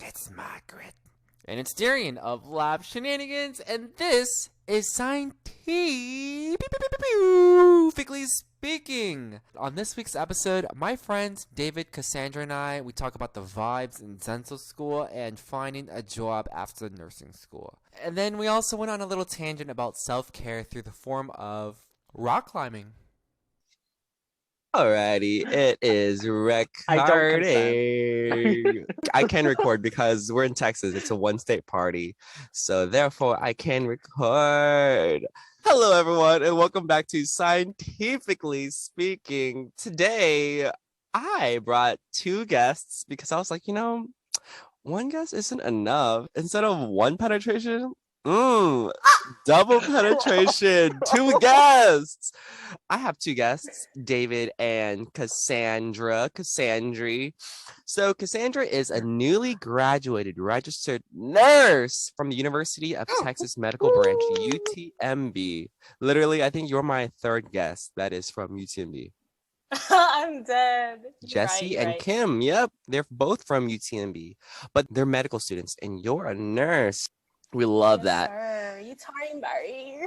It's Margaret. And it's Darian of Lab Shenanigans, and this is Scientifically Speaking. On this week's episode, my friends David, Cassandra, and I, we talk about the vibes in dental school and finding a job after nursing school. And then we also went on a little tangent about self-care through the form of rock climbing. Alrighty, it is recording. I can record because we're in Texas. It's a one-state party. So therefore, I can record. Hello, everyone, and welcome back to Scientifically Speaking. Today, I brought two guests because I was like, one guest isn't enough. Instead of one penetration, double penetration, two guests. I have two guests, David and Cassandra. So Cassandra is a newly graduated registered nurse from the University of Texas Medical Branch, UTMB. Literally, I think you're my third guest that is from UTMB. I'm dead. Jesse and Kim, yep, they're both from UTMB, but they're medical students, and you're a nurse. We love that.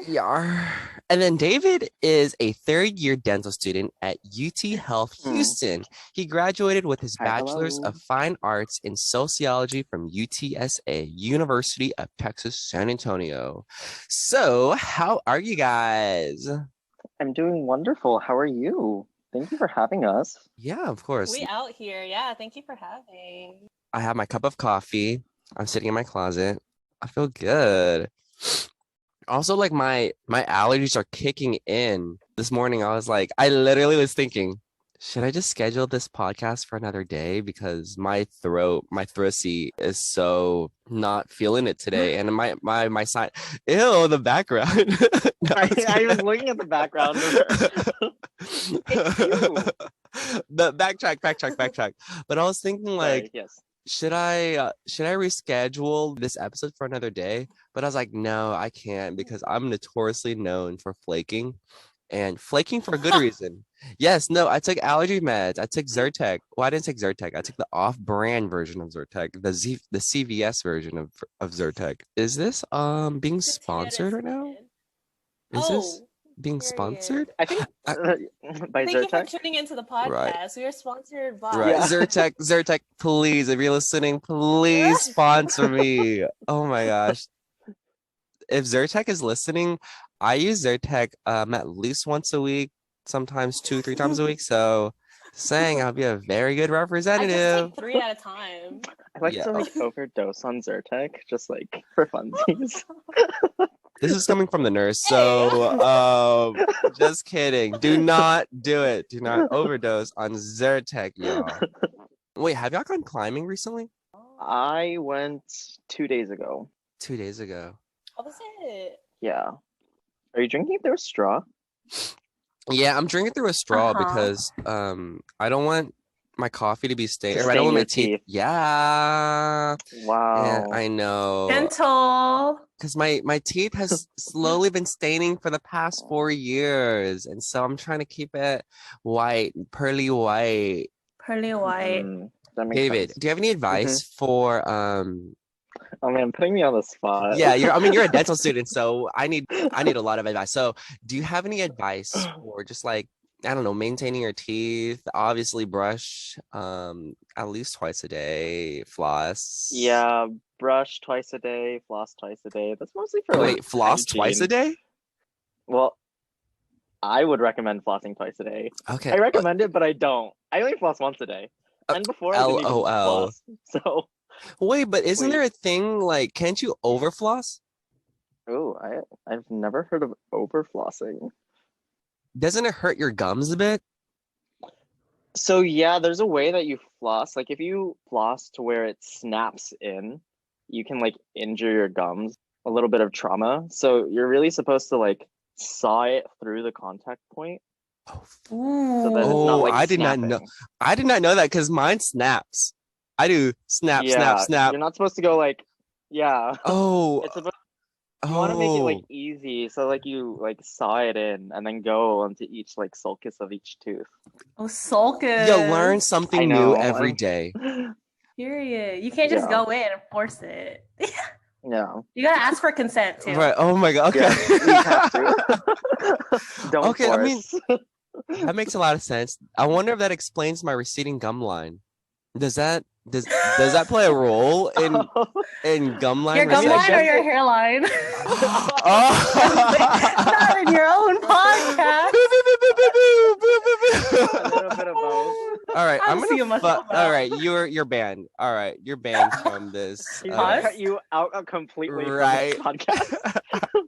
Yeah. And then David is a third-year dental student at UT Health Houston. He graduated with his Bachelor's of Fine Arts in Sociology from UTSA, University of Texas, San Antonio. So, how are you guys? I'm doing wonderful. How are you? Thank you for having us. Yeah, of course. We out here. Yeah, thank you for having. I have my cup of coffee. I'm sitting in my closet. I feel good. Also, like my allergies are kicking in. This morning, I literally was thinking, should I just schedule this podcast for another day? Because my throaty is so not feeling it today. And my side, ew, the background. No, I was looking at the background. The backtrack. But I was thinking like, yes. Should I reschedule this episode for another day? But I was like, no, I can't because I'm notoriously known for flaking, and flaking for a good reason. Yes, no, I took allergy meds. I took Zyrtec. Well, I didn't take Zyrtec. I took the off-brand version of Zyrtec, the CVS version of Zyrtec. Is this being sponsored right now? Is this being sponsored? I think by Thank Zyrtec. you for tuning into the podcast. Right. We are sponsored by Zyrtec, please, if you're listening, please sponsor me. Oh my gosh. If Zyrtec is listening, I use Zyrtec at least once a week, sometimes 2-3 times a week. So saying I'll be a very good representative. I just take 3 at a time. I like to overdose on Zyrtec, just like for funsies. This is coming from the nurse, so just kidding. Do not do it. Do not overdose on Zyrtec, y'all. Wait, have y'all gone climbing recently? I went 2 days ago. 2 days ago. What was it? Yeah. Are you drinking through a straw? Yeah, I'm drinking through a straw because I don't want my coffee to be stained. I don't want my teeth. Yeah. Wow. Yeah, I know. Dental. Because my teeth has slowly been staining for the past 4 years, and so I'm trying to keep it white, pearly white. Pearly white. That makes David, sense. do you have any advice for Oh man, putting me on the spot. Yeah, you're a dental student, so I need a lot of advice. So do you have any advice for just like, I don't know, maintaining your teeth? Obviously brush at least twice a day, floss. Yeah, brush twice a day, floss twice a day. That's mostly for floss hygiene. Twice a day? Well, I would recommend flossing twice a day. Okay. I recommend it, but I don't. I only floss once a day. And before I didn't even floss. So wait, but isn't there a thing like, can't you overfloss? Oh, I've never heard of overflossing. Doesn't it hurt your gums a bit? So yeah, there's a way that you floss. Like if you floss to where it snaps in, you can like injure your gums, a little bit of trauma. So you're really supposed to like saw it through the contact point. So that it's not, like, I did not know. I did not know that because mine snaps. I do snap. You're not supposed to go like, yeah. Oh. It's supposed. You want to make it like easy, so like you like saw it in and then go onto each like sulcus of each tooth. Oh, sulcus! You learn something new every day. Period. You can't just Yeah. go in and force it. Yeah. You gotta ask for consent too. Right. Oh my god. Okay. Yeah, you have to. Don't Okay, I mean, force. that makes a lot of sense. I wonder if that explains my receding gum line. Does that play a role in gum line Your gum I line or guess your it- hairline? Oh. Not in your own podcast. A little bit of both. All right, I'm I'm seeing gonna. myself All out. right, you're banned. All right, you're banned from this. He's gonna Us? cut you out completely Right. from this podcast.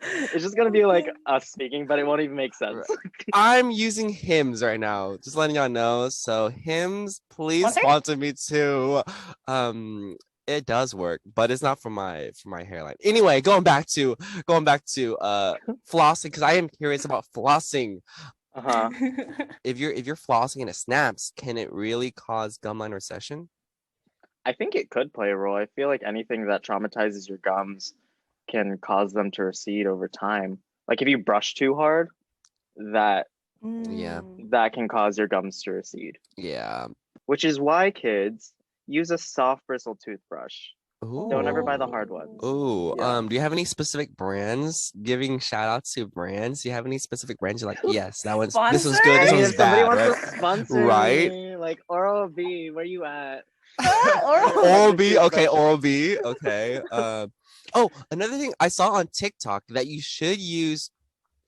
It's just gonna be like us speaking, but it won't even make sense. I'm using hymns right now. Just letting y'all know. So hymns, please Sponsor? sponsor me too. It does work, but it's not for my hairline. Anyway, going back to flossing, because I am curious about flossing. Uh-huh. If you're flossing and it snaps, can it really cause gum line recession? I think it could play a role. I feel like anything that traumatizes your gums can cause them to recede over time. Like if you brush too hard, that Yeah. that can cause your gums to recede. Yeah. Which is why kids use a soft bristle toothbrush. Ooh. Don't ever buy the hard ones. Ooh. Yeah. Do you have any specific brands? Giving shout out to brands. Do you have any specific brands you're like, yes, this one's good, I this mean, one's if somebody bad, wants right? to sponsor Right? me, like Oral B, where you at? Oral B, okay, Oral B, okay. Oh, another thing I saw on TikTok that you should use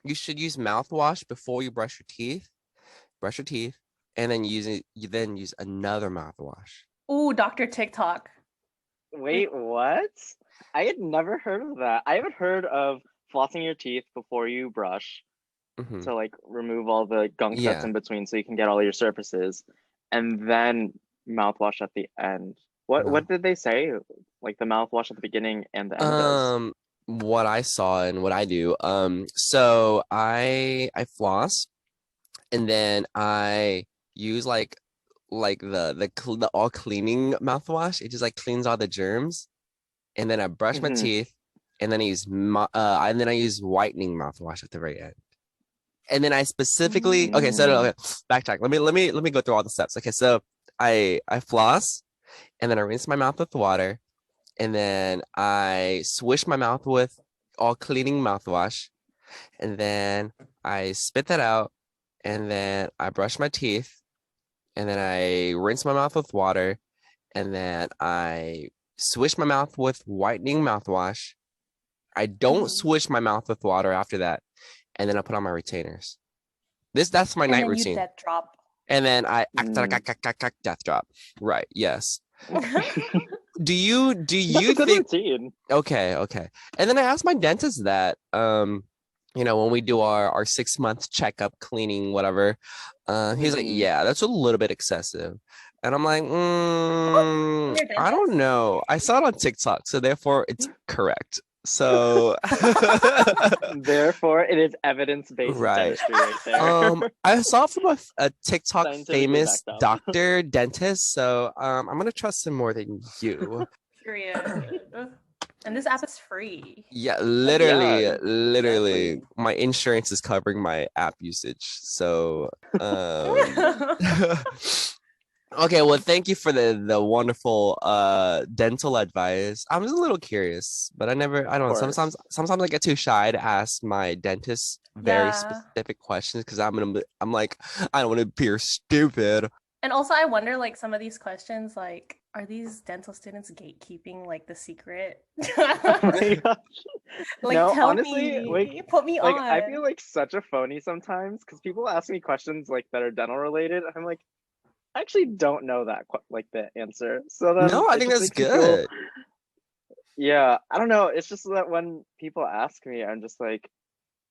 mouthwash before you brush your teeth. Brush your teeth, and then you then use another mouthwash. Ooh, Dr. TikTok. Wait, what? I had never heard of that. I haven't heard of flossing your teeth before you brush Mhm. to like remove all the gunk that's Yeah. in between so you can get all your surfaces, and then mouthwash at the end. What did they say? Like the mouthwash at the beginning and the end does. What I saw and what I do. So I floss, and then I use the all cleaning mouthwash. It just like cleans all the germs, and then I brush my Mhm. teeth, and then I use whitening mouthwash at the very end. And then I specifically okay, so okay, backtrack. Let me go through all the steps. Okay, so I floss, and then I rinse my mouth with water, and then I swish my mouth with all cleaning mouthwash, and then I spit that out, and then I brush my teeth, and then I rinse my mouth with water, and then I swish my mouth with whitening mouthwash. I don't swish my mouth with water after that, and then I put on my retainers. That's my And night then routine. you death drop. And then I Mm. death drop. Right, yes. Do That's a you good think routine. okay. And then I asked my dentist that when we do our 6-month checkup, cleaning, whatever, he's like, Mhm. yeah, that's a little bit excessive. And I'm like, Your I don't dentist? know. I saw it on TikTok, so therefore it's correct. So Therefore, it is evidence-based right. dentistry right there. I saw it from a TikTok Scientifically famous backed up. doctor dentist, so I'm gonna trust him more than you. Period. And this app is free. Yeah, literally, exactly. my insurance is covering my app usage. So, okay, well, thank you for the wonderful dental advice. I'm just a little curious, but I don't know. Course. Sometimes I get too shy to ask my dentist very Yeah. specific questions because I'm like, I don't want to appear stupid. And also, I wonder, like, some of these questions, like, are these dental students gatekeeping, like, the secret? Oh my gosh. Like, No, tell honestly, me, put me like on. I feel like such a phony sometimes because people ask me questions like that are dental related. I'm like, I actually don't know that like the answer. So then No, I it think just that's makes me feel, good. yeah, I don't know. It's just that when people ask me, I'm just like,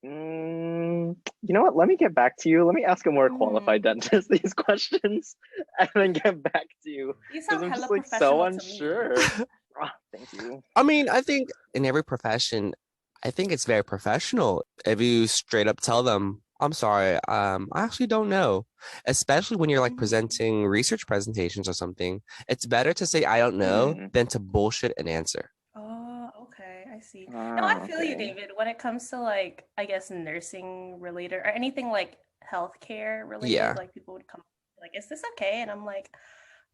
you know what? Let me get back to you. Let me ask a more qualified dentist these questions, and then get back to you You because sound I'm hella just like so professional to me. unsure. Thank you. I mean, I think in every profession, I think it's very professional if you straight up tell them, I'm sorry, I actually don't know. Especially when you're like presenting research presentations or something. It's better to say I don't know than to bullshit an answer. Oh, okay. I see. No, I feel you, Okay. David. When it comes to, like, I guess nursing related or anything like healthcare related, Yeah. like people would come like, is this okay? And I'm like,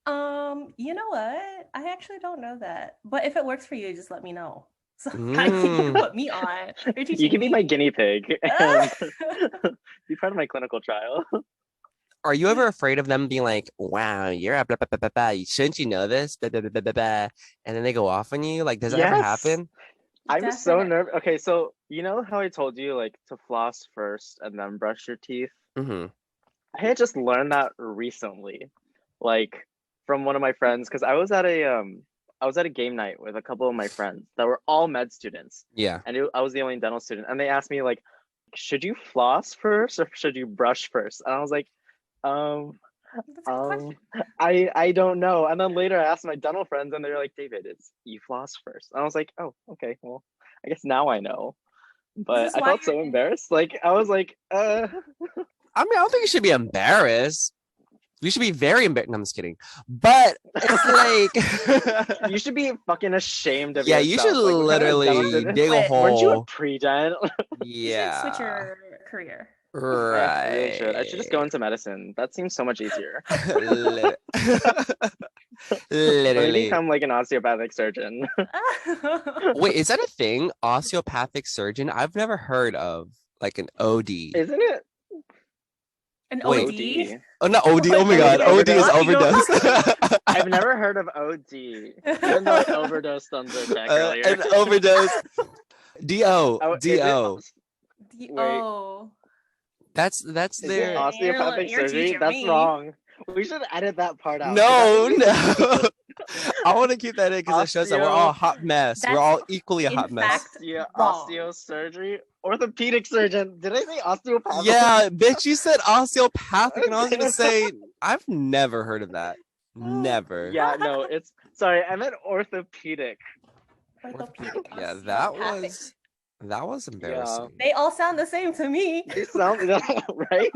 You know what? I actually don't know that. But if it works for you, just let me know. So you Mm. can put me on. You're You teaching can be my me. guinea pig and be part of my clinical trial. Are you ever afraid of them being like, wow, you're a blah, blah, blah, blah, blah. Shouldn't you know this? Blah, blah, blah, blah, blah, blah. And then they go off on you? Like, does that ever Yes. happen? I'm so Definite. nervous. Okay, so you know how I told you like to floss first and then brush your teeth? Mm-hmm. I had just learned that recently, like from one of my friends, because I was at a game night with a couple of my friends that were all med students, Yeah. and I was the only dental student, and they asked me like, should you floss first or should you brush first? And I was like, um, That's a good question. I don't know. And then later I asked my dental friends, and they're like, David, it's you floss first. And I was like, oh, okay, well, I guess now I know. This But is I why felt so you're embarrassed. Like I was like, I mean, I don't think you should be embarrassed. You should be very embarrassed. No, I'm just kidding. But it's like, you should be fucking ashamed of yeah, you should yourself. Like, what kind of dental literally student? dig a quit. Weren't you a hole. pre-gen? You should switch Yeah. your career. I really should. I should just go Right. into medicine. That seems so much easier. Lit- Or maybe Literally. become like an osteopathic surgeon. Wait, is that a thing? Osteopathic surgeon? I've never heard of like an OD. Isn't it? An Wait. OD. OD. Oh, not OD. Oh my What God. are you OD is talking overdose. about? I've never heard of OD, even though I overdosed on Zyrtec earlier. An overdose. DO. Oh, is it? DO. Wait, Oh. That's is it their. osteopathic You're surgery? teaching That's me. wrong. We should edit that part out. 'Cause No, that no. I want to keep that in because it shows that we're all a hot mess. We're That's all equally a in hot mess. fact wrong. osteosurgery, orthopedic surgeon. Did I say osteopathic? Yeah, bitch, you said osteopathic, and I was gonna say I've never heard of that. Never. Yeah, no, it's sorry. I meant orthopedic. Orthopedic. Yeah, osteopathic. that was embarrassing. They all sound the same to me. They sound right.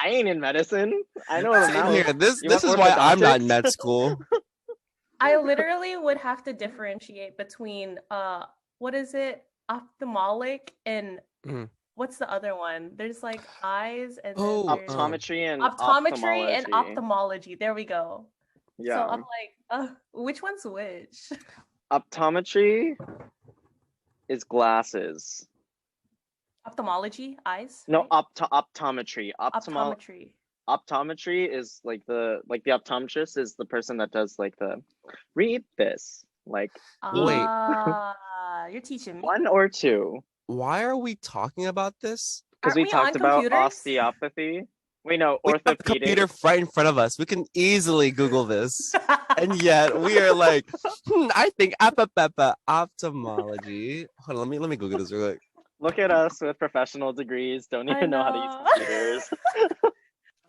I ain't in medicine. I know Same now. here. This You this is want why I'm not in orthodontics? med school. I literally would have to differentiate between what is it? Ophthalmic and Mhm. what's the other one? There's like eyes and Oh, then there's Optometry and optometry and ophthalmology. ophthalmology. There we go. So Yeah. I'm like, which one's which? Optometry is glasses. Ophthalmology, eyes? No, right? optometry. Optometry. Optometry is like the optometrist is the person that does like the read this like Wait. Ah, you're teaching me. one or two Why are we talking about this? because Aren't we we on talked about computers? osteopathy. Wait, no, We have the orthopedic. computer right in front of us. We can easily Google this. And yet we are like, I think ophthalmology. Hold on, let me Google this real quick. Look at us with professional degrees, don't I even know how to use know.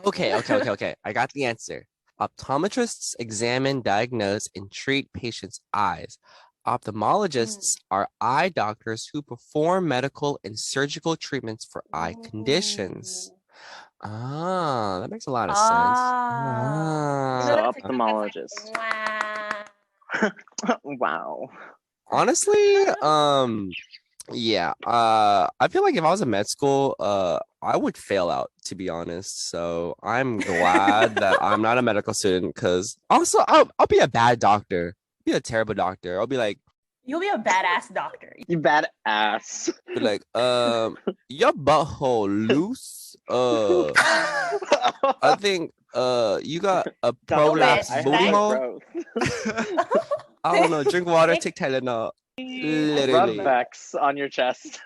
computers. Okay. I got the answer. Optometrists examine, diagnose, and treat patients' eyes. Ophthalmologists are eye doctors who perform medical and surgical treatments for eye conditions. Ah, that makes a lot of sense. Ah. So That's a good ophthalmologist. Wow. Wow. Honestly, yeah. I feel like if I was in med school, I would fail out, to be honest. So I'm glad that I'm not a medical student because also I'll be a bad doctor, be a terrible doctor. I'll be like, You'll be a badass doctor. You bad ass. be like, your butthole loose. I think you got a prolapse I booty have hole. growth. I don't know. Drink water, take Tylenol. Rub Literally, Vex on your chest.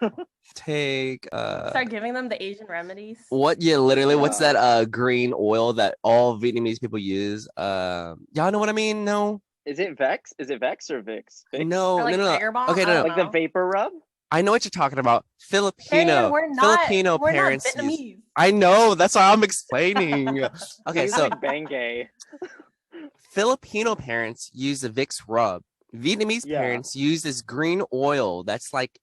take Start giving them the Asian remedies. what? Yeah, literally. What's Yeah. that? Green oil that all Vietnamese people use. Y'all know what I mean? No, Is it Vex? Is it Vex or Vix? Vix? no, Or like no. Tiger Balm? Okay, I no. don't Like the know. vapor rub? I know what you're talking about. Hey, Filipino we're not parents use. Vietnamese. I know. That's why I'm explaining. Okay, He's so like Bengay. Filipino parents use the Vicks rub. Vietnamese Yeah. parents use this green oil that's like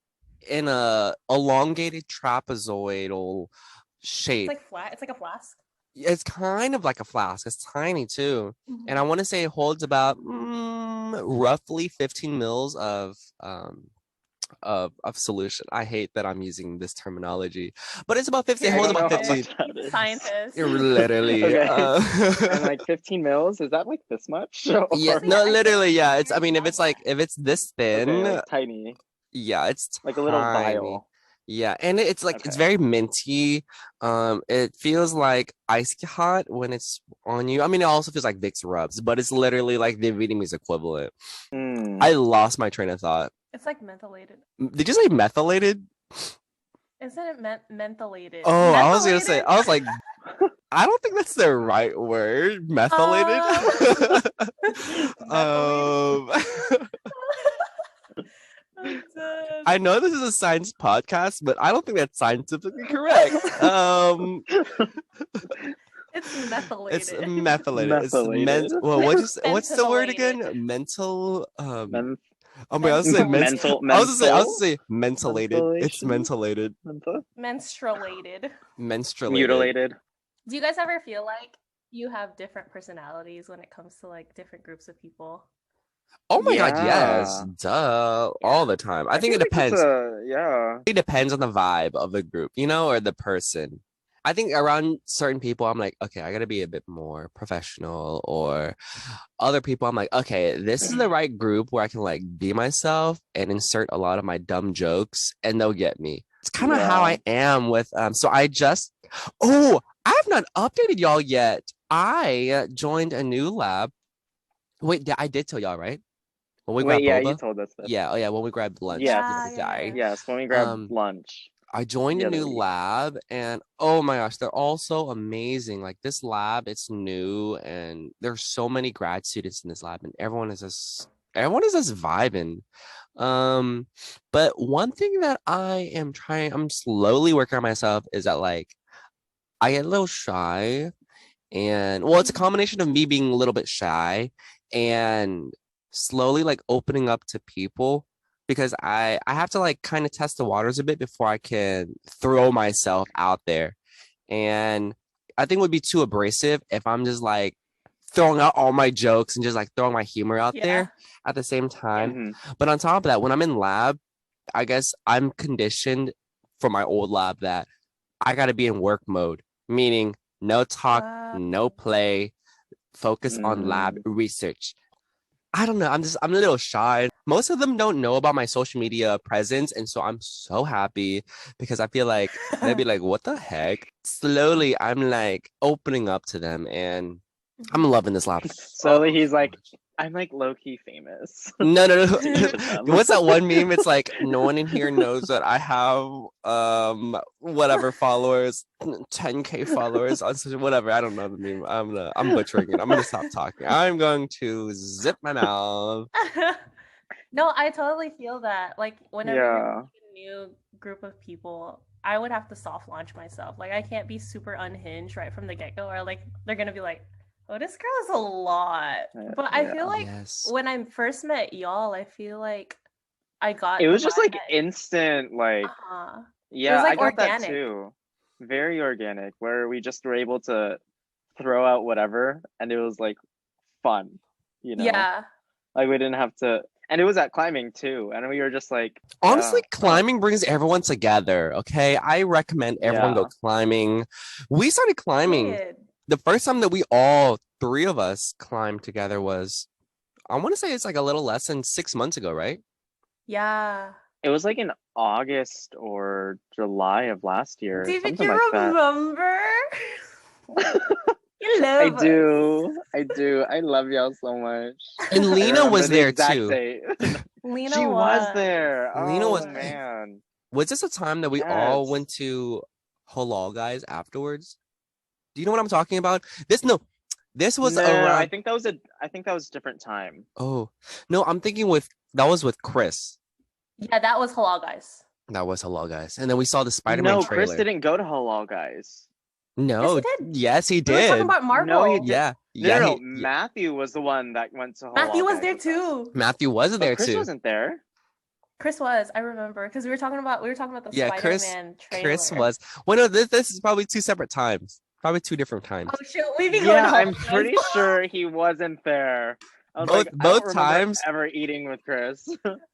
in a elongated trapezoidal It's shape. like flat. It's like a flask. It's kind of like a flask. It's tiny too. And I want to say it holds about roughly 15 mils of of solution. I hate that I'm using this terminology, but it's about 15. Here, I Hold don't know about how 15. much that is. Scientist. Literally. Okay. And like 15 mils, is that like this much? Yeah, Honestly, no, I feel literally, like yeah. it's It's I very mean, small. if it's this thin, Okay, like tiny, yeah, it's like a little tiny. vial. Yeah, and it's like it's Okay. very minty. It feels like ice hot when it's on you. I mean, it also feels like Vicks rubs, but it's literally like the Vietnamese equivalent. I lost my train of thought. It's like mentholated. Did you say methylated? Isn't it mentholated? Oh, I was gonna say, Methylated? I was like, I don't think that's the right word. Methylated. Methylated. I'm dead. I know this is a science podcast, but I don't think that's scientifically correct. It's methylated. It's methylated. It's Methylated. well, what's the word again? Mental. Men- Oh my god, I was gonna say Mental- I was gonna mental say mentholated. It's Mentholation? mentholated. Menstruated. Menstruated. Mutilated. Do you guys ever feel like you have different personalities when it comes to like different groups of people? Oh my god, yes. Yeah. Duh. Yeah. All the time. I think feel it like that's depends. yeah. It depends on the vibe of the group, or the person. I think around certain people, I'm like, okay, I gotta be a bit more professional. Or other people, I'm like, okay, this is the right group where I can like be myself and insert a lot of my dumb jokes, and they'll get me. It's kind of how Yeah. I am with. So I have not updated y'all yet. I joined a new lab. Wait, I did tell y'all, right? When we Wait, grabbed yeah, you boba. told us this. Yeah, oh yeah, when we grabbed lunch. Yes. the guy. Yes, when we grabbed Um, lunch. I joined the a other new week. lab, and oh my gosh, they're all so amazing. Like this lab, it's new, and there's so many grad students in this lab, and everyone is just vibing. But one thing that I'm slowly working on myself is that like I get a little shy, and well, it's a combination of me being a little bit shy and slowly like opening up to people, because I have to like kind of test the waters a bit before I can throw myself out there. And I think it would be too abrasive if I'm just like throwing out all my jokes and just like throwing my humor out Yeah. there at the same time. Mhm. But on top of that, when I'm in lab, I guess I'm conditioned from my old lab that I got to be in work mode, meaning no talk, Wow. no play, focus on lab research. I don't know. I'm a little shy. Most of them don't know about my social media presence, and so I'm so happy because I feel like they'd be like, "What the heck?" Slowly, I'm like opening up to them, and I'm loving this lab. Slowly he's like, I'm like low-key famous. No. to each of them. What's that one meme? It's like no one in here knows that I have whatever followers, 10K followers on social, whatever. I don't know the meme. I'm butchering it. I'm gonna stop talking. I'm going to zip my mouth. No, I totally feel that. Like whenever you're Yeah. with a new group of people, I would have to soft launch myself. Like I can't be super unhinged right from the get-go, or like they're gonna be like, oh, this girl is a lot. But I Yeah. feel like Yes. when I first met y'all, I feel like I got It the was just vibe like that- instant, like uh-huh. yeah, like, I got organic. that too. Very organic, where we just were able to throw out whatever, and it was like fun, Yeah. Like we didn't have to, and it was at climbing too, and we were just like, Honestly, yeah, climbing brings everyone together. Okay, I recommend everyone go Yeah. climbing. We started climbing. Period. The first time that we all three of us climbed together was, I want to say it's like a little less than 6 months ago, right? Yeah. it was like in August or July of last year, David, something you like that. remember? You I love us. do. I love y'all so much. And I Lena remember was the there exact too. date. Lena She was there. Lena Oh was- man. Was this a time that we all Yes. went to Halal Guys afterwards? Do you know what I'm talking about? This was No, around. I think that was a different time. Oh no, I'm thinking that was with Chris. Yeah, that was halal, guys. That was Halal Guys, and then we saw the Spider-Man No, trailer. Chris didn't go to Halal Guys. No, Yes, he did. yes, he We were talking did. about Marvel. No, he did. Yeah, No, yeah, no, he- no. Matthew was the one that went to Halal Matthew was Guys there with us. too. Matthew was But there Chris too. wasn't there. Chris was. I remember because we were talking about the Yeah, Spider-Man trailer. Chris was. Well, no, this is probably two separate times. Probably two different times. Oh shoot, we be going. Yeah, Halal I'm Guys. pretty sure he wasn't there. I was Both like, I don't both remember times, ever eating with Chris.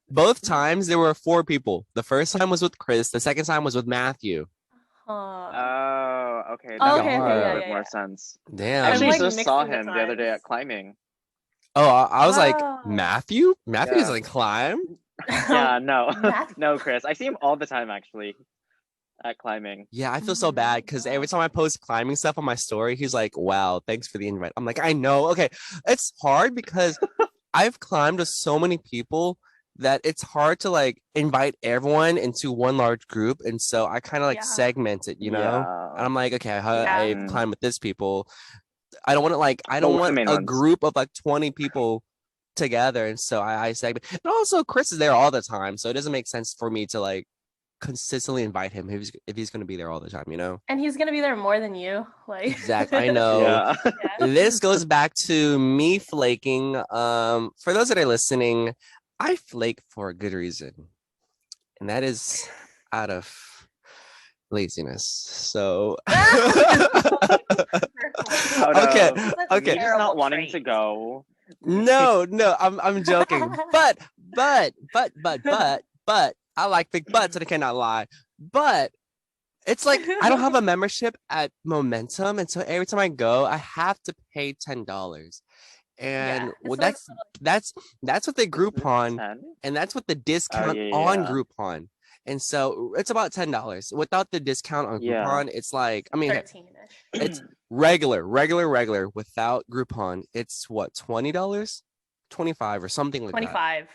both times there were 4 people. The first time was with Chris. The second time was with Matthew. Huh. Okay, Oh, that okay, makes a okay, little yeah, Yar. bit yeah, more yeah. sense. I Damn. I'm actually like just saw mixing the him the other day times. at climbing. Oh, I was like, Oh. Matthew? Matthew Yeah. doesn't climb. Yeah, no, Math. no, Chris. I see him all the time actually at climbing. Yeah, I feel so bad because every time I post climbing stuff on my story, he's like, wow, thanks for the invite. I'm like, I know. Okay. It's hard because I've climbed with so many people that it's hard to like invite everyone into one large group. And so I kind of like Yeah. segment it, you know? And Yeah. I'm like, okay, Yeah. I've climbed with this people. I don't want to like, I But don't with the want main a ones. group of like 20 people together. And so I segment. And also, Chris is there all the time. So it doesn't make sense for me to like consistently invite him if he's going to be there all the time, you know? And he's gonna be there more than you. Like Exactly. I know. Yeah. Yeah. This goes back to me flaking. For those that are listening, I flake for a good reason, and that is out of laziness. So Out okay, of That's a okay. me just terrible not wanting trait. to go. No, I'm joking. But I like big butts, and I cannot lie. But it's like I don't have a membership at Momentum, and so every time I go, I have to pay $10. And Yeah, well, it's like that's what they Groupon, 10? and that's what the discount yeah, on yeah. Groupon. And so it's about $10. Without the discount on Yeah. Groupon, it's like I mean, 13-ish. it's regular. Without Groupon, it's what $20, 25 or something like that. 25.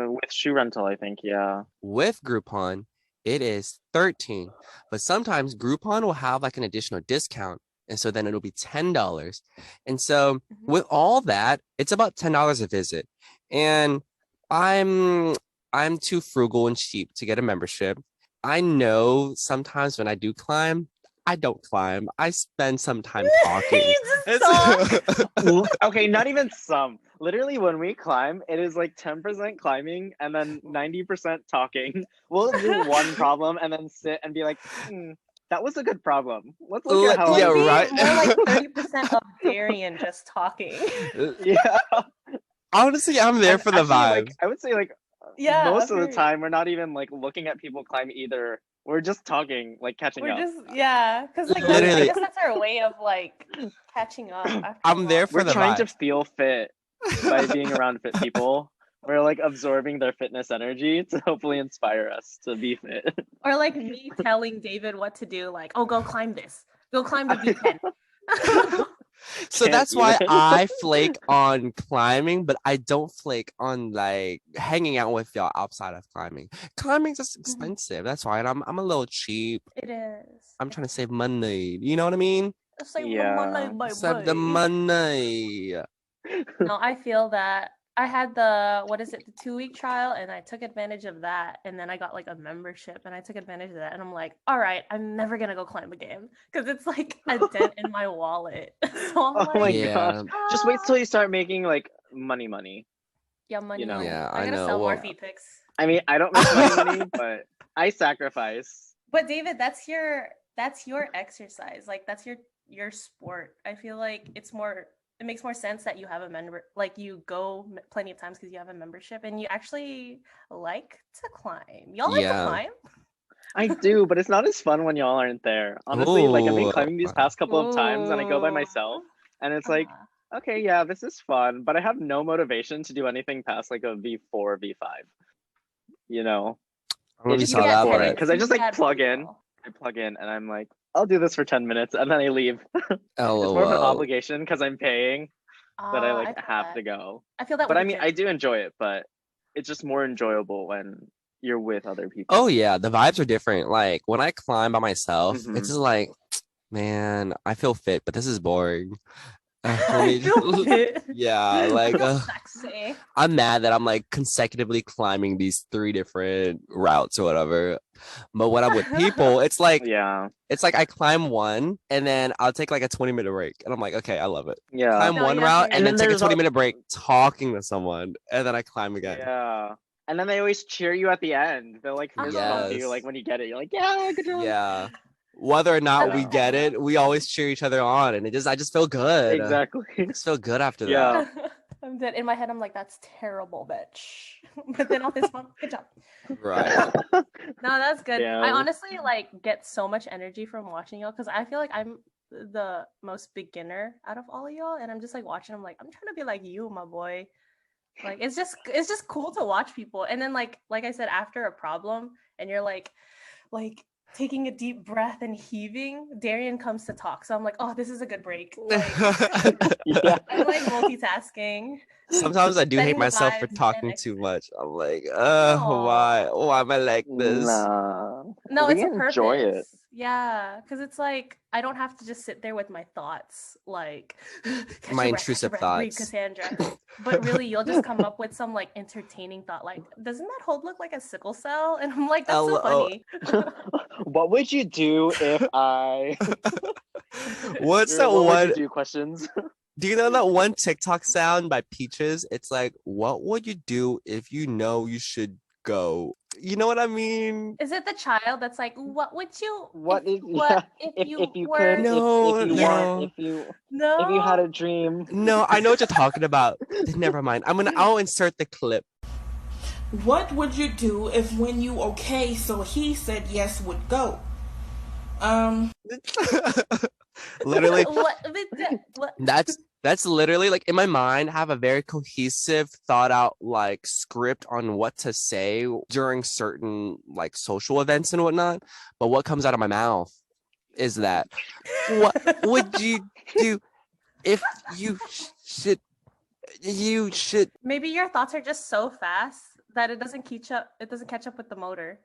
With shoe rental, I think. Yeah. With Groupon, it is 13. But sometimes Groupon will have like an additional discount. And so then it'll be $10. And so with all that, it's about $10 a visit. And I'm too frugal and cheap to get a membership. I know sometimes when I do climb, I don't climb. I spend some time talking. You just suck. Okay, not even some. Literally, when we climb, it is like 10% climbing and then 90% talking. We'll do one problem and then sit and be like, that was a good problem. Let's look at how Yeah, It'll be right. more like 30% of Darian just talking. Yeah. Honestly, I'm there And for the actually, vibe. like, I would say like Yeah, most of the agreed. time we're not even like looking at people climb either. We're just talking, like catching We're up. just because like I Literally. guess that's our way of like catching up. After I'm a there while. for We're the trying vibe. to feel fit by being around fit people. We're like absorbing their fitness energy to hopefully inspire us to be fit. Or like me telling David what to do, like, oh, go climb this. Go climb the V10. So Can't that's why even. I flake on climbing, but I don't flake on like hanging out with y'all outside of climbing. Climbing's just expensive. That's why, and I'm a little cheap. It is. I'm trying to save money. You know what I mean? Save Yeah. the money, my Save the boy. money. No, I feel that. I had the 2-week trial, and I took advantage of that, and then I got like a membership, and I took advantage of that, and I'm like, all right, I'm never gonna go climb again because it's like a dent in my wallet. So I'm Oh like, my Yeah. gosh. Just wait till you start making like money. yeah, money. you know. Yeah, I I gotta know. sell more Well, feet pics. I mean, I don't make money, but I sacrifice. But David, that's your exercise. Like that's your sport. I feel like it makes more sense that you have a member, like you go plenty of times because you have a membership and you actually like to climb. Y'all like to Yeah. climb? I do, but it's not as fun when y'all aren't there. Honestly, like I've been Ooh. climbing these past couple of times and I go by myself and it's like, okay, yeah, this is fun, but I have no motivation to do anything past like a V4, V5. You know? I'm gonna be It's so that for it. because I just like plug in and I'm like, I'll do this for 10 minutes and then I leave. It's more of an LOL. obligation because I'm paying that I like feel have that. to go. I feel that. But with I the mean, gym. I do enjoy it, but it's just more enjoyable when you're with other people. Oh yeah, the vibes are different. Like when I climb by myself, Mhm. it's just like, man, I feel fit, but this is boring. I feel fit. Yeah, like Sexy. I'm mad that I'm like consecutively climbing these 3 different routes or whatever. But when I'm with people, it's like Yeah. I climb one and then I'll take like a 20-minute break. And I'm like, okay, I love it. Yeah. Climb No, one you route definitely and then And take a there's al- 20-minute break talking to someone. And then I climb again. Yeah. And then they always cheer you at the end. They're like fist bump you Yes. like when you get it. You're like, yeah, good job. Yeah. Whether or not we Yeah. get it, we always cheer each other on. And I just feel good. Exactly. I just feel good after Yeah. that. I'm dead. In my head, I'm like, that's terrible, bitch. But then on this one, good job. Right. No, that's good. I Yeah. honestly like get so much energy from watching y'all because I feel like I'm the most beginner out of all of y'all, and I'm just like watching. I'm like, I'm trying to be like you, my boy. Like it's just cool to watch people, and then like I said, after a problem, and you're like taking a deep breath and heaving, Darian comes to talk. So I'm like, oh, this is a good break. Like, Yeah. I'm like multitasking, Sometimes I do hate setting the myself for vibes, and talking too much. I'm like, why? no, Why am I like this? Nah. no, We it's a enjoy it. purpose. Yeah, because it's like I don't have to just sit there with my thoughts, like catch My your breath, intrusive breathe, thoughts. Cassandra. But really, you'll just come up with some like entertaining thought, like, doesn't that hold look like a sickle cell? And I'm like, that's so LO. funny. What would you do if I What's Your that what would one? you do questions? Do you know that one TikTok sound by Peaches? It's like, what would you do if you know you should go? You know what I mean? Is it the child that's like, what would you? What if, if what yeah, if you if you were? could No, if you no. want No. if you had a dream. No, I know what you're talking about. Never mind. I'll insert the clip. What would you do if when you okay, so he said yes would go? Literally, What? that's literally like in my mind, I have a very cohesive, thought out like script on what to say during certain like social events and whatnot. But what comes out of my mouth is that what would you do if you should Maybe your thoughts are just so fast that it doesn't catch up. It doesn't catch up with the motor.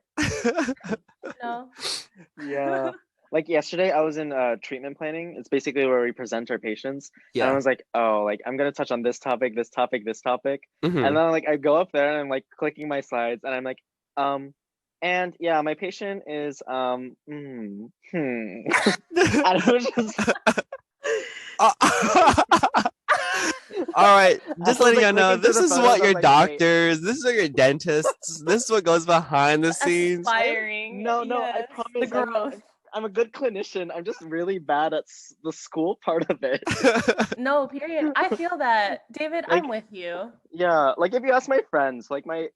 No. Yeah. Like yesterday, I was in treatment planning. It's basically where we present our patients. And I Yeah. was like, oh, like I'm gonna touch on this topic, this topic, this topic. Mhm. And then like I go up there and I'm like clicking my slides and I'm like, and yeah, my patient is And it was just All right, just I was, letting like, y'all know, flicking through this the is photos, what I was your like, wait. doctors, this is what your dentists, this is what goes behind the scenes. Aspiring. No, I yes, promise. the growth. I'm a good clinician. I'm just really bad at the school part of it. No, period. I feel that, David. Like- I'm with you. Yeah, like if you ask my friends, like my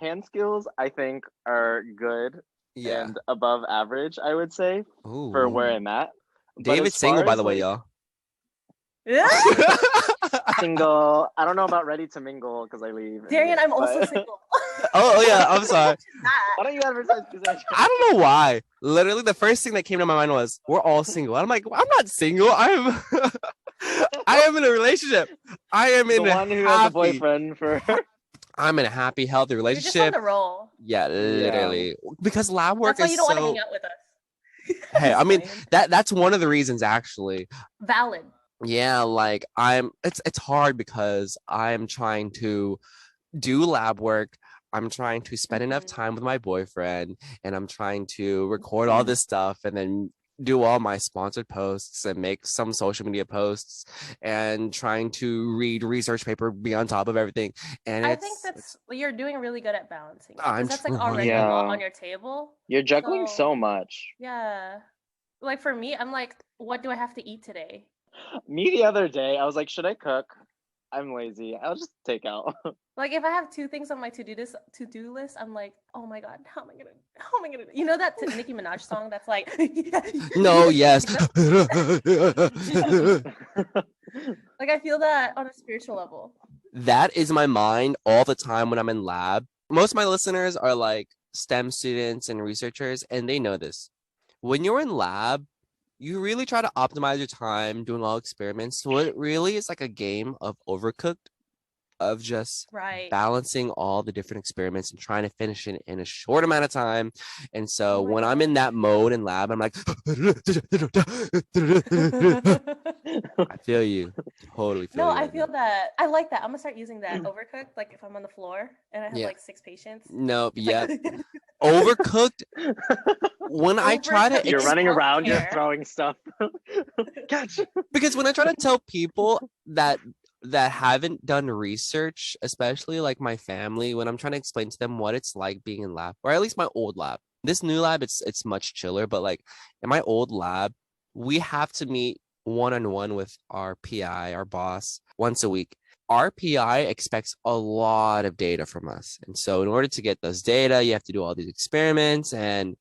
hand skills, I think are good Yeah. and above average, I would say, for Ooh. where I'm at. But David's as far single, by as, the way, like, y'all. Yeah. single, I don't know about ready to mingle because I leave. in a Darian, bit, I'm also but- single. Oh yeah, I'm sorry. Why don't you advertise? I don't know why. Literally, the first thing that came to my mind was, "We're all single." I'm like, I'm not single. I'm, I am in a relationship. I am The in a one who has a happy. boyfriend for. I'm in a happy, healthy You're just on relationship. the roll. Yeah, literally. Because lab work That's why is you don't want to so. hang out with us. Hey, I mean Explain. that's one of the reasons actually. Valid. Yeah, like it's hard because I'm trying to do lab work. I'm trying to spend enough Mhm. time with my boyfriend, and I'm trying to record all this stuff and then do all my sponsored posts and make some social media posts and trying to read research paper, be on top of everything. And I it's think that's you're doing really good at balancing. I'm Because that's like trying. already a lot Yeah. on your table. You're juggling So- so much. Yeah. Like for me, I'm like, what do I have to eat today? Me the other day, I was like, should I cook? I'm lazy. I'll just take out. Like if I have two things on my to-do list, I'm like, oh my god, how am I gonna you know that Nicki Minaj song that's like No, yes. Like I feel that on a spiritual level. That is my mind all the time when I'm in lab. Most of my listeners are like STEM students and researchers, and they know this. When you're in lab, you really try to optimize your time doing all experiments. So it really is like a game of Overcooked, of just Right. balancing all the different experiments and trying to finish it in a short amount of time. And so Oh my when I'm in that mode in lab, I'm like, I feel you. Totally feel No, you. I right feel now. that I like that. I'm gonna start using that overcooked, like if I'm on the floor and I have Yeah. like 6 patients. Nope. It's Yeah. like- Overcooked. When I try to Overcooked You're is running around, you're healthcare. throwing stuff. Catch. because when I try to tell people that haven't done research, especially like my family, when I'm trying to explain to them what it's like being in lab, or at least my old lab. This new lab, it's much chiller, but like in my old lab, we have to meet one-on-one with our PI, our boss, once a week. our PI expects a lot of data from us. And so in order to get those data, you have to do all these experiments, and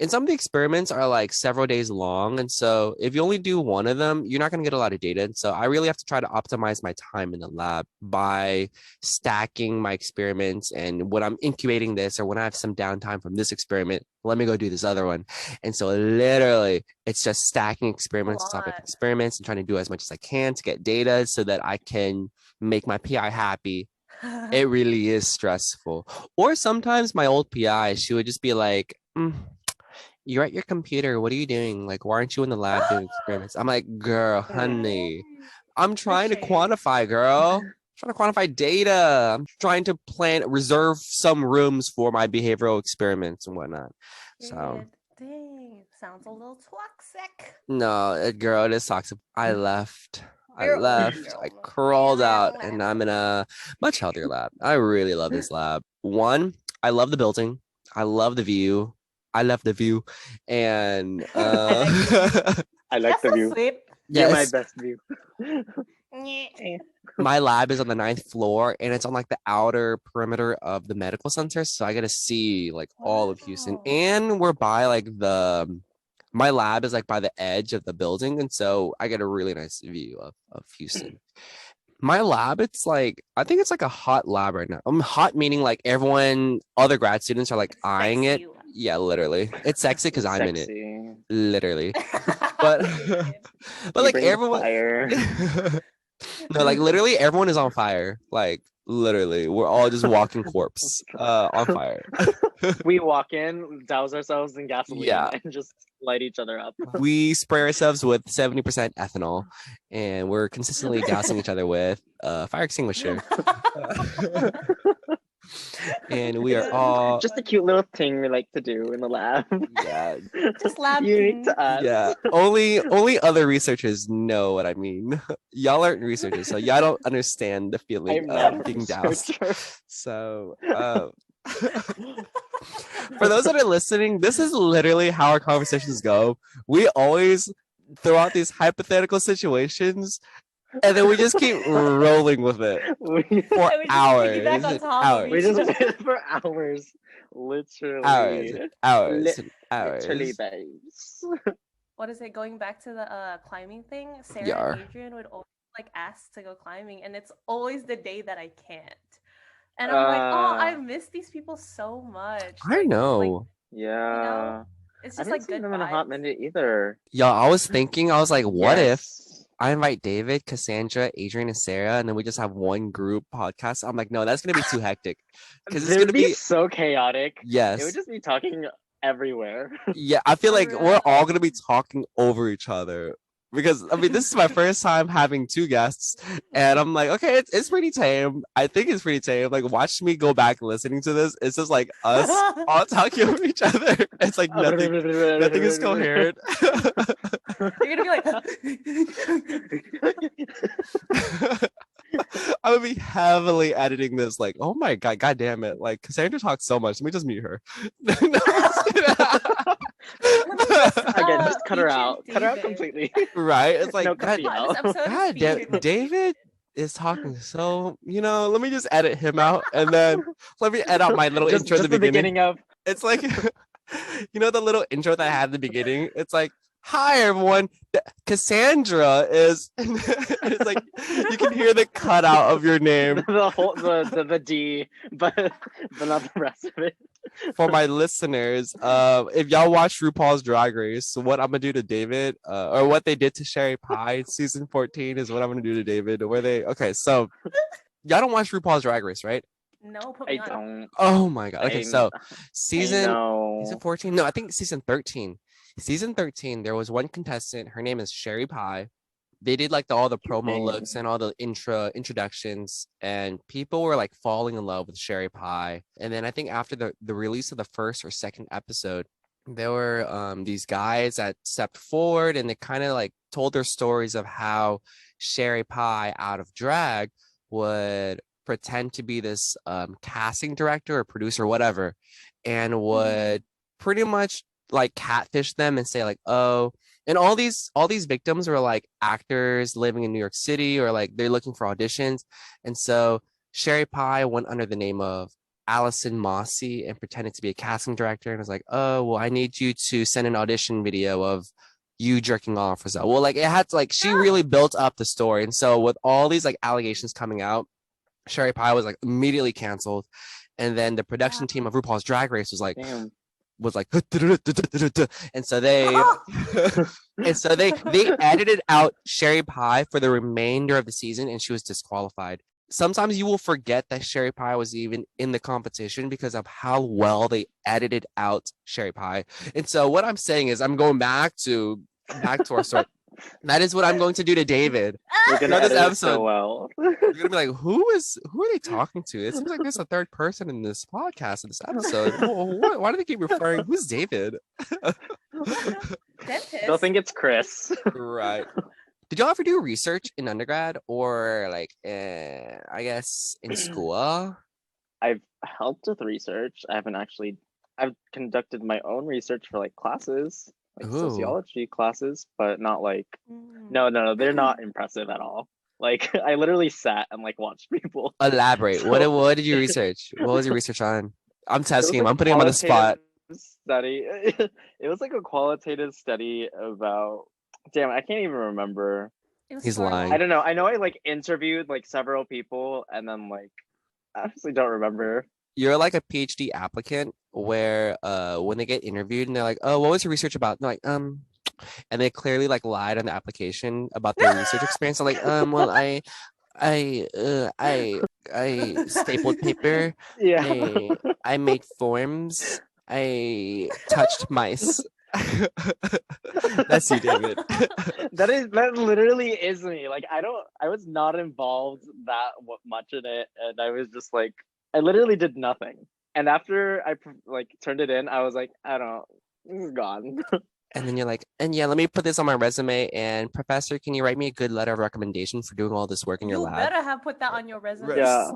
some of the experiments are like several days long. And so if you only do one of them, you're not going to get a lot of data. And so I really have to try to optimize my time in the lab by stacking my experiments. And when I'm incubating this, or when I have some downtime from this experiment, let me go do this other one. And so literally it's just stacking experiments on top of lot. experiments and trying to do as much as I can to get data so that I can make my PI happy. It really is stressful. Or sometimes my old PI, she would just be like, you're at your computer. What are you doing? Like, why aren't you in the lab doing experiments? I'm like, girl, honey, I'm trying to shade. quantify, girl. I'm trying to quantify data. I'm trying to reserve some rooms for my behavioral experiments and whatnot. So, Dang, sounds a little toxic. no, girl, it is toxic. I left. I You're left. I old. crawled Man, out, man. and I'm in a much healthier lab. I really love this lab. One, I love the building. I love the view. I love the view, and I like That's the so view. sweet. You're my yes, best view. my lab is on the 9th floor, and it's on like the outer perimeter of the medical center, so I get to see like all of Houston, Wow. and we're by like my lab is like by the edge of the building, and so I get a really nice view of Houston. My lab, it's like, I think it's like a hot lab right now. Hot meaning like other grad students are like eyeing it. Sexy lab. Yeah, literally. It's sexy because I'm in it. Sexy. Literally. But Period. but You like bring the everyone fire. no, like literally everyone is on fire. Like literally, we're all just walking corpse on fire. We walk in, douse ourselves in gasoline, Yeah. and just light each other up. We spray ourselves with 70% ethanol, and we're consistently dousing each other with a fire extinguisher. And we are all Just a cute little thing we like to do in the lab. yeah, Just lab Unique things. to us. yeah. Only other researchers know what I mean. Y'all aren't researchers, so y'all don't understand the feeling I'm not a of being doused. researcher. So for those that are listening, this is literally how our conversations go. We always throw out these hypothetical situations, and then we just keep rolling with it we, for And we just hours. piggyback on top of Hours. we each just other. wait for hours. Literally. Hours. Literally, babes. What is it? Going back to the climbing thing, Sarah Yar. and Adrian would always like ask to go climbing, and it's always the day that I can't. And I'm like, oh, I miss these people so much. I Like, know. Yeah. it's I just haven't like seen good them in a hot vibes. minute either. Y'all, I was thinking, I was like, what if Yes. I invite David, Cassandra, Adrian, and Sarah, and then we just have one group podcast? I'm like, no, that's gonna be too hectic. Because it's It would gonna be be so chaotic. It would yes. just be talking everywhere. Yeah, I feel For like we're all real. gonna be talking over each other. Because I mean, this is my first time having two guests, and I'm like, okay, it's pretty tame. I think it's pretty tame. Like, watch me go back listening to this. It's just like us all talking over each other. It's like nothing is coherent. You're gonna be like, I'm gonna be heavily editing this. Like, oh my god damn it! Like, Cassandra talks so much. Let me just mute her. No, I'm just kidding. Again, just cut her feature out. Cut her out David. completely. Right? It's like, No, god, cut me This out. episode is featured David is talking so, let me just edit him out, and then let me edit out my little intro at Just the the beginning. beginning of It's like, the little intro that I had at the beginning. It's like, hi everyone, Cassandra is, and it's like you can hear the cutout of your name. the whole the D, but not the rest of it. For my listeners, if y'all watch RuPaul's Drag Race, what I'm gonna do to David, or what they did to Sherry Pie season 14 is what I'm gonna do to David. Okay, so y'all don't watch RuPaul's Drag Race, right? No, put I me on. don't. Oh my god. Okay, so I season know. 14? No, I think season 13. Season 13, there was one contestant. Her name is Sherry Pie. They did like all the promo name. looks and all the introductions, and people were like falling in love with Sherry Pie. And then I think after the release of the first or second episode, there were these guys that stepped forward and they kind of like told their stories of how Sherry Pie out of drag would pretend to be this casting director or producer, whatever, and would pretty much like catfish them and say like, oh, And all these victims were like actors living in New York City, or like they're looking for auditions. And so Sherry Pie went under the name of Allison Mossy and pretended to be a casting director, and was like, oh, well, I need you to send an audition video of you jerking off or so. Well, like it had to, like, she really built up the story. And so with all these like allegations coming out, Sherry Pie was like immediately canceled. And then the production team of RuPaul's Drag Race was like, Damn. and so they edited out Sherry Pie for the remainder of the season, and she was disqualified. Sometimes you will forget that Sherry Pie was even in the competition because of how well they edited out Sherry Pie. And so what I'm saying is, I'm going back to our story. That is what I'm going to do to David. You're gonna This edit it episode. so well. You're gonna be like, who are they talking to? It seems like there's a third person in this podcast, in this episode. Why do they keep referring? Who's David? Dentist. They'll think it's Chris. Right. Did y'all ever do research in undergrad, or like, I guess in school? I've helped with research. I've conducted my own research for like classes, like Ooh. sociology classes, but not like, Mm. no, they're not impressive at all. Like I literally sat and like watched people. Elaborate. So- What did you research? What was your research on? I'm testing him. like I'm putting him on the spot. Study. It was like a qualitative study about. Damn, I can't even remember. It was He's story lying. I don't know. I know I like interviewed like several people, and then like I honestly don't remember. You're like a PhD applicant where when they get interviewed and they're like, oh, what was your research about? And they're like, and they clearly like lied on the application about their research experience. I'm like, well, I stapled paper. Yeah. I made forms. I touched mice. That's you, David. that literally is me. Like I was not involved much in it, and I was just like I literally did nothing. And after I like turned it in, I was like, I don't. This is gone. And then you're like, and yeah, let me put this on my resume. And professor, can you write me a good letter of recommendation for doing all this work in your You lab? better have put that on your resume. Yeah.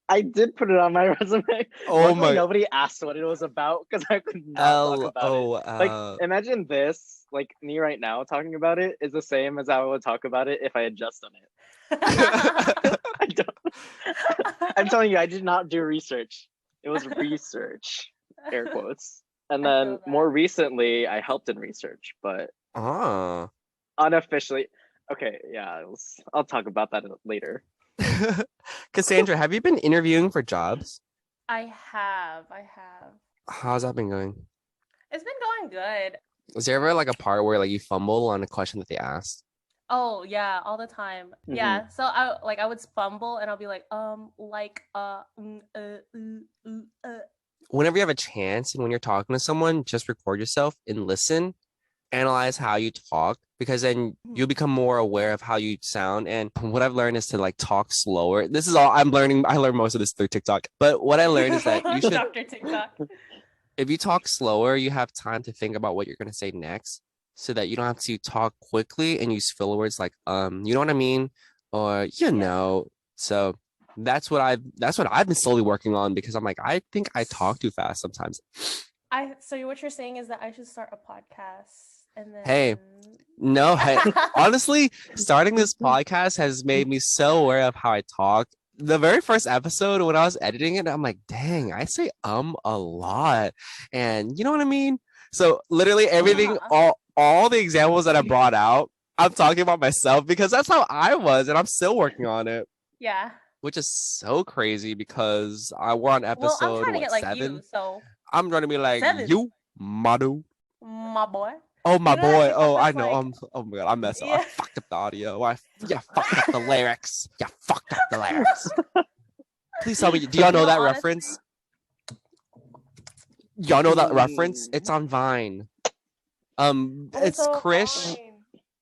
I did put it on my resume. Oh Luckily, my- nobody asked what it was about because I could not talk about it. Like, LOL. imagine this, like me right now talking about it is the same as I would talk about it if I had just done it. I don't. I'm telling you, I did not do research. It was research, air quotes. And I then feel that. more recently, I helped in research, but Ah. unofficially. Okay, yeah, I'll talk about that later. Cassandra, have you been interviewing for jobs? I have. How's that been going? It's been going good. Was there ever like a part where like you fumble on a question that they asked? Oh yeah, all the time. Yeah. So I would fumble and I'll be like, Whenever you have a chance and when you're talking to someone, just record yourself and listen, analyze how you talk, because then you'll become more aware of how you sound. And what I've learned is to like talk slower. This is all I'm learning. I learned most of this through TikTok. But what I learned is that you should, Dr. TikTok. if you talk slower, you have time to think about what you're going to say next, so that you don't have to talk quickly and use filler words like, you know what I mean? Or, you know. So that's what I've been slowly working on, because I'm like, I think I talk too fast sometimes. So what you're saying is that I should start a podcast and then Hey. No, hey, honestly, starting this podcast has made me so aware of how I talk. The very first episode, when I was editing it, I'm like, dang, I say a lot. And you know what I mean? So literally everything, all the examples that I brought out, I'm talking about myself, because that's how I was, and I'm still working on it. Yeah. Which is so crazy, because we're on episode Well, I'm trying to get like 7. you, so I'm going to be like, 7. you, Madu. my boy. Oh, my You know, boy. that's Oh, I like- know. Oh my God, I messed up. I Yeah. fucked up the audio. Yeah, fucked up the lyrics. Yeah, fucked up the lyrics. Please tell me, do y'all know No, that honestly- reference? Y'all know that reference? It's on Vine. It's so Krish. fine.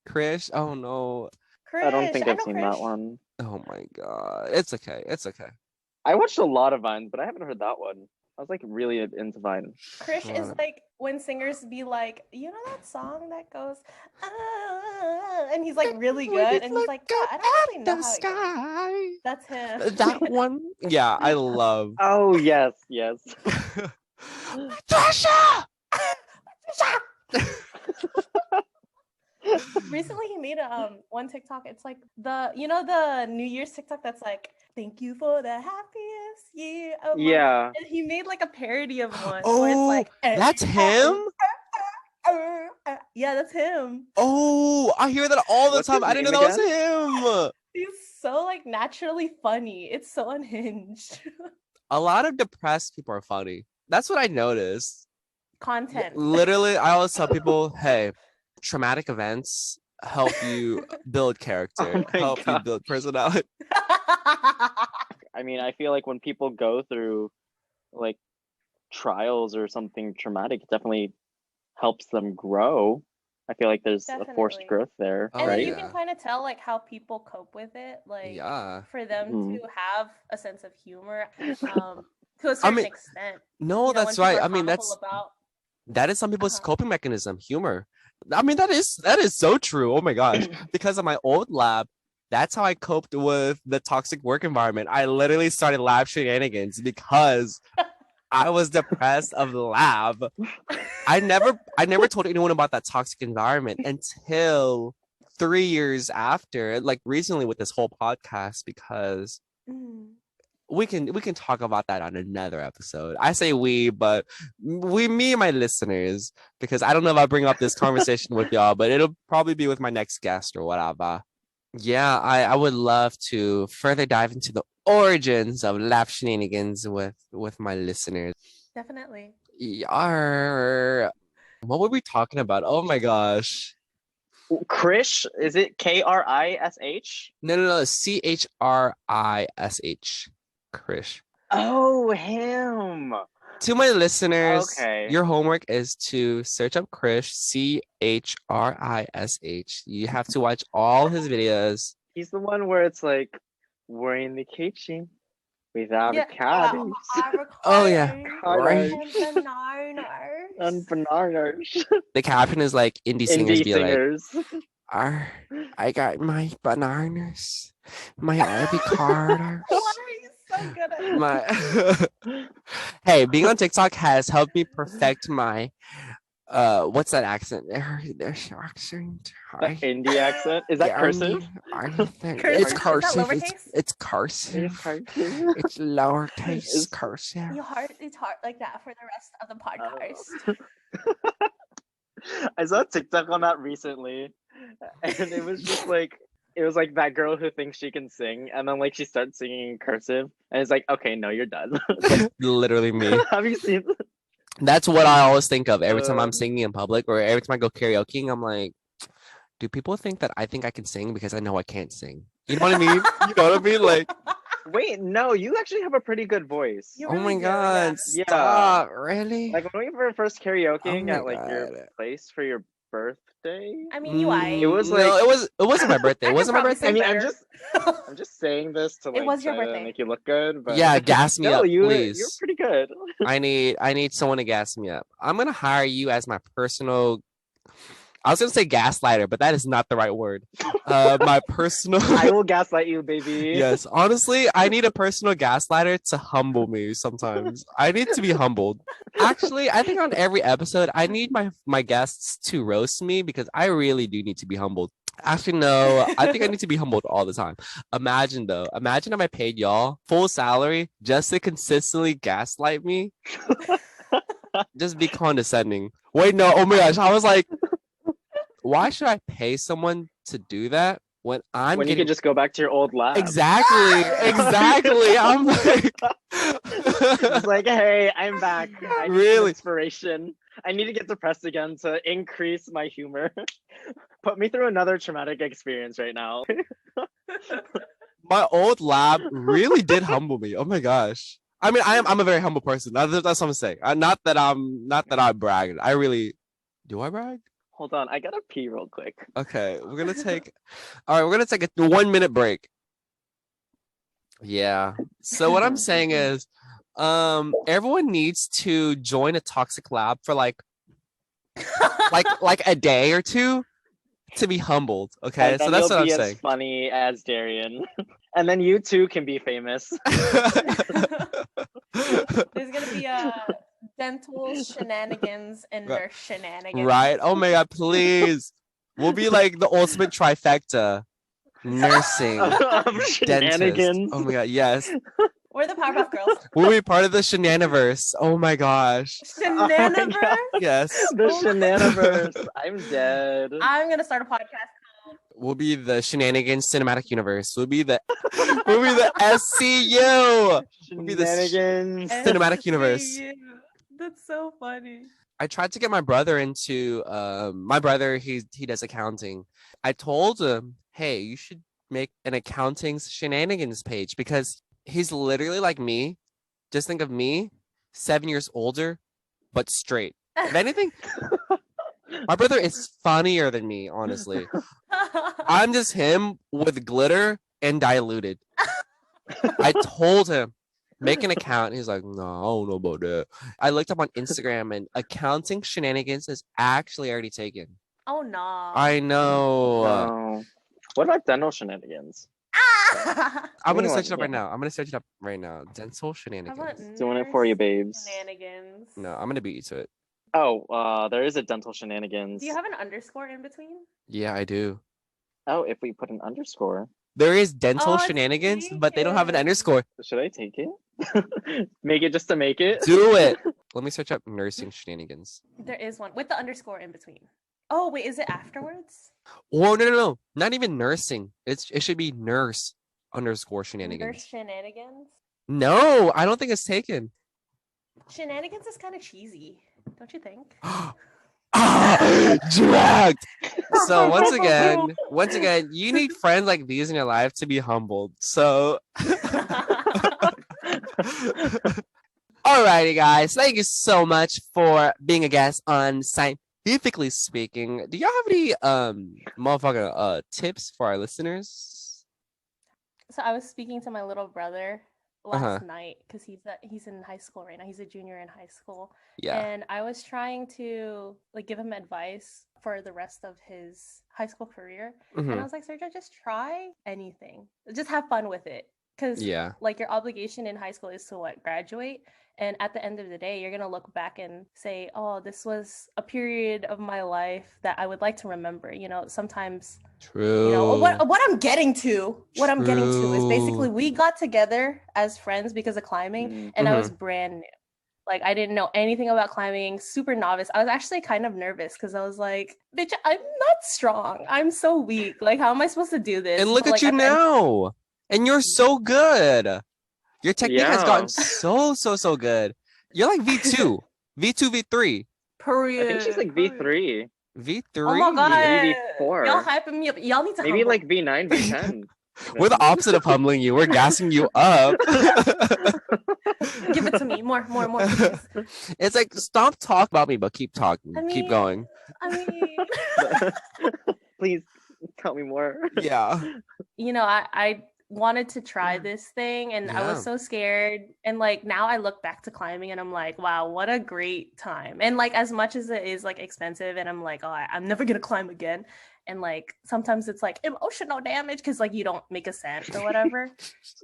Krish. Oh no. I don't think Krish, I've know seen Krish. that one. Oh my God. It's okay. It's okay. I watched a lot of Vines, but I haven't heard that one. I was like really into Vine. Krish is Right. like when singers be like, you know that song that goes, and he's like really good, and he's like, yeah, I don't really know The how it sky. goes. That's him. That one. Yeah, I love. Oh yes. Thrasher! Recently, he made a one TikTok. It's like the New Year's TikTok that's like, "Thank you for the happiest year of my." Yeah. And he made like a parody of one where it's Oh, like, that's him? Yeah, that's him. Oh, I hear that all the What's time. his I didn't name know that was him. He's so like naturally funny. It's so unhinged. A lot of depressed people are funny. That's what I noticed. Content. Literally, I always tell people, hey, traumatic events help you build character, Oh my help you God. build personality. I mean, I feel like when people go through like trials or something traumatic, it definitely helps them grow. I feel like there's a forced Definitely. growth there, Oh, And then you right? can yeah. kind of tell like how people cope with it, like Yeah. for them Mhm. to have a sense of humor, to a I certain mean, extent. no, When that's people right. are I mean, comical about. that is some people's Uh-huh. coping mechanism, humor. I mean, that is so true. Oh my gosh. Because of my old lab, that's how I coped with the toxic work environment. I literally started lab shenanigans because I was depressed of the lab. I never told anyone about that toxic environment until 3 years after, like recently with this whole podcast, because Mm. we can talk about that on another episode. I say we, but me and my listeners, because I don't know if I bring up this conversation with y'all, but it'll probably be with my next guest or whatever. Yeah, I would love to further dive into the origins of lab shenanigans with my listeners. Definitely. Yarr. What were we talking about? Oh my gosh. Krish, is it Krish? No. Chrish. Krish. Oh, him. To my listeners, Okay. your homework is to search up Krish, Chrish. You have to watch all his videos. He's the one where it's like, we're in the kitchen with avocados Oh yeah, Avocados. right. And bananas. and bananas. The caption is like indie singers Indie be like, singers. I got my bananas, my avocados. Why are you so good at it? My Hey, being on TikTok has helped me perfect my what's that accent? There's accent. The indie accent? Is that cursive? It's Cursive? Is that cursive. lowercase? It's It's cursive. cursive. It's lowercase It's- cursive. It's hard like that for the rest of the Oh. podcast. I saw a TikTok on that recently, and it was just like that girl who thinks she can sing, and then like she starts singing in cursive, and it's like, okay, no, you're done. Literally me. Have you seen? That's what I always think of every time I'm Um, singing in public or every time I go karaokeing. I'm like, do people think that I think I can sing because I know I can't sing? You know what I mean? You know what I mean? Like, Wait, no, you actually have a pretty good voice. You oh my really do, god, yeah. stop! Really? Like when we were first karaokeing my at like your God. place for your birthday. I mean, you I. It was no, like- it wasn't my birthday. I It could wasn't my probably birthday. I mean, better. I'm just saying this to like was your try to birthday. make you look good, but Yeah, gas me no, up, you're please. pretty good. I need someone to gas me up. I'm gonna hire you as my personal. I was gonna say gaslighter, but that is not the right word. My personal. I will gaslight you, baby. Yes, honestly, I need a personal gaslighter to humble me sometimes. I need to be humbled. Actually, I think on every episode, I need my guests to roast me because I really do need to be humbled. Actually, no, I think I need to be humbled all the time. Imagine if I paid y'all full salary just to consistently gaslight me. Just be condescending. Wait, no, oh my gosh, I was like, why should I pay someone to do that when I'm when you getting can just go back to your old lab. exactly? I'm like, It's like, hey, I'm back. I need some Really? inspiration. I need to get depressed again to increase my humor. Put me through another traumatic experience right now. my old lab really did humble me. Oh my gosh. I mean, I'm a very humble person. That's what I'm saying. Not that I bragged. I really do. I brag? Hold on, I gotta pee real quick. Okay, we're gonna take a 1 minute break. Yeah. So what I'm saying is, everyone needs to join a toxic lab for like a day or two to be humbled. Okay, And so then that's you'll what I'm be as saying. funny as Darian. And then you too can be famous. There's gonna be a dental shenanigans and Right. nurse shenanigans. Right? Oh my god, please. We'll be like the ultimate trifecta. Nursing, Of dentist. shenanigans. Oh my god, yes. We're the Powerpuff Girls. We'll be part of the Shenaniverse. Oh my gosh. Shenaniverse? Yes. The Oh my- Shenaniverse. I'm dead. I'm gonna start a podcast. We'll be the Shenanigans Cinematic Universe. We'll be the SCU. We'll be the Shenanigans. Cinematic Universe. SCU. That's so funny. I tried to get my brother into my brother, he does accounting. I told him, hey, you should make an accounting shenanigans page because he's literally like me. Just think of me, 7 years older, but straight. If anything, my brother is funnier than me, honestly. I'm just him with glitter and diluted. I told him, make an account. He's like, no, I don't know about that. I looked up on Instagram and accounting shenanigans is actually already taken. Oh no. I know. No. What about dental shenanigans? I'm gonna Anyone, search it up right yeah. now. I'm gonna search it up right now. Dental shenanigans. Doing it for you, babes. Shenanigans. No, I'm gonna beat you to it. Oh, there is a dental shenanigans. Do you have an underscore in between? Yeah, I do. Oh, if we put an underscore, There is dental Oh, shenanigans, but they don't have an take it. underscore. should I take it? Make it just to make it? Do it. Let me search up nursing shenanigans. There is one with the underscore in between. Oh wait, is it afterwards? Oh no. Not even nursing. It should be nurse underscore Nurse shenanigans. shenanigans. No, I don't think it's taken. Shenanigans is kind of cheesy, don't you think? Dragged. So once again, you need friends like these in your life to be humbled. So alrighty, guys. Thank you so much for being a guest on Scientifically Speaking. Do y'all have any motherfucking tips for our listeners? So I was speaking to my little brother Uh-huh. last night because he's in high school right now. He's a junior in high school. Yeah. And I was trying to like give him advice for the rest of his high school career. And I Mhm. was like, Sergio, just try anything. Just have fun with it. Because Yeah. like your obligation in high school is to graduate. And at the end of the day, you're gonna look back and say, oh, this was a period of my life that I would like to remember. You know, sometimes True. you know what I'm getting to is basically True. we got together as friends because of climbing, Mm. and I was brand new. Like I didn't know anything about climbing, super novice. I was actually kind of nervous because I was like, bitch, I'm not strong, I'm so weak, like how am I supposed to do this? And look But, at like, you at the end- now. And you're so good. Your technique has gotten Yeah. so good. You're like V2. V2, V3. period. I think she's like period. V3. V3? Oh my god, V4. y'all hyping me up. Y'all need to Maybe humble. like V9, V10. We're the opposite of humbling you. We're gassing you up. Give it to me more please. It's like, stop talking about me, but keep talking. I Keep mean- going. I mean, Please tell me more. Yeah. you know, I wanted to try this thing and I Yeah. was so scared. And like now I look back to climbing and I'm like, wow, what a great time. And like as much as it is like expensive and I'm like, oh, I'm never gonna climb again. And like sometimes it's like emotional damage because like you don't make a cent or whatever.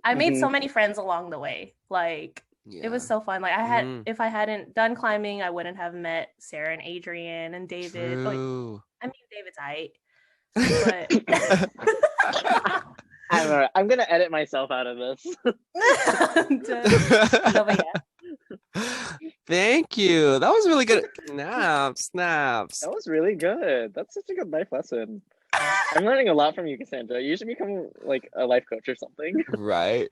I made so many friends along the way. Like it was so fun. Like I had Mhm. if I hadn't done climbing, I wouldn't have met Sarah and Adrian and David. Like, True. I mean David's height. But I don't know. I'm gonna edit myself out of this. No, but yeah. Thank you. That was really good. Snaps. That was really good. That's such a good life lesson. I'm learning a lot from you, Cassandra. You should become like a life coach or something. Right.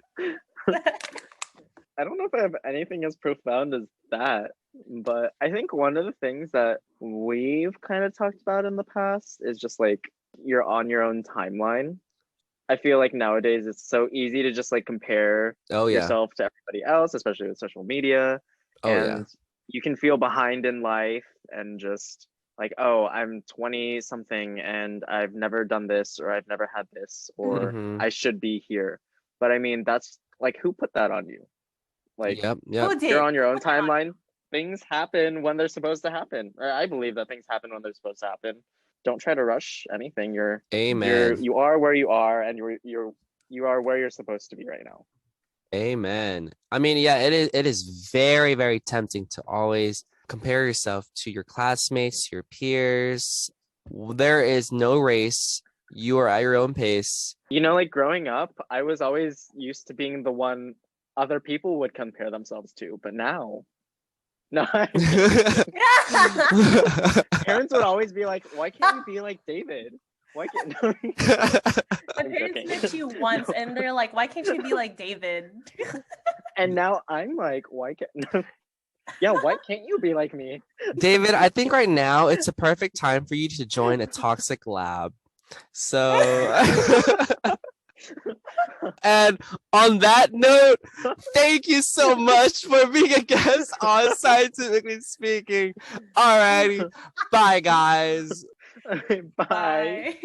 I don't know if I have anything as profound as that, but I think one of the things that we've kind of talked about in the past is just like you're on your own timeline. I feel like nowadays it's so easy to just like compare Oh yeah. yourself to everybody else, especially with social media. Oh and yeah. you can feel behind in life and just like, oh, I'm 20 something and I've never done this or I've never had this or Mhm. I should be here. But I mean, that's like, who put that on you? Like, Yep. Who did? you're on your Who own put that on you? timeline. Things happen when they're supposed to happen. Or I believe that things happen when they're supposed to happen. Don't try to rush anything. Amen. You are where you are, and you are where you're supposed to be right now. Amen. I mean, yeah, it is very, very tempting to always compare yourself to your classmates, your peers, There is no race. You are at your own pace. You know, like growing up, I was always used to being the one other people would compare themselves to, but now, no, parents would always be like, "Why can't you be like David? Why can't?" No, My I'm parents joking. met you once, and they're like, "Why can't you be like David?" And now I'm like, "Why can't?" Yeah, why can't you be like me? David, I think right now it's a perfect time for you to join a toxic lab. So, and on that note, thank you so much for being a guest on Scientifically Speaking. Alrighty, bye guys. Bye. Bye.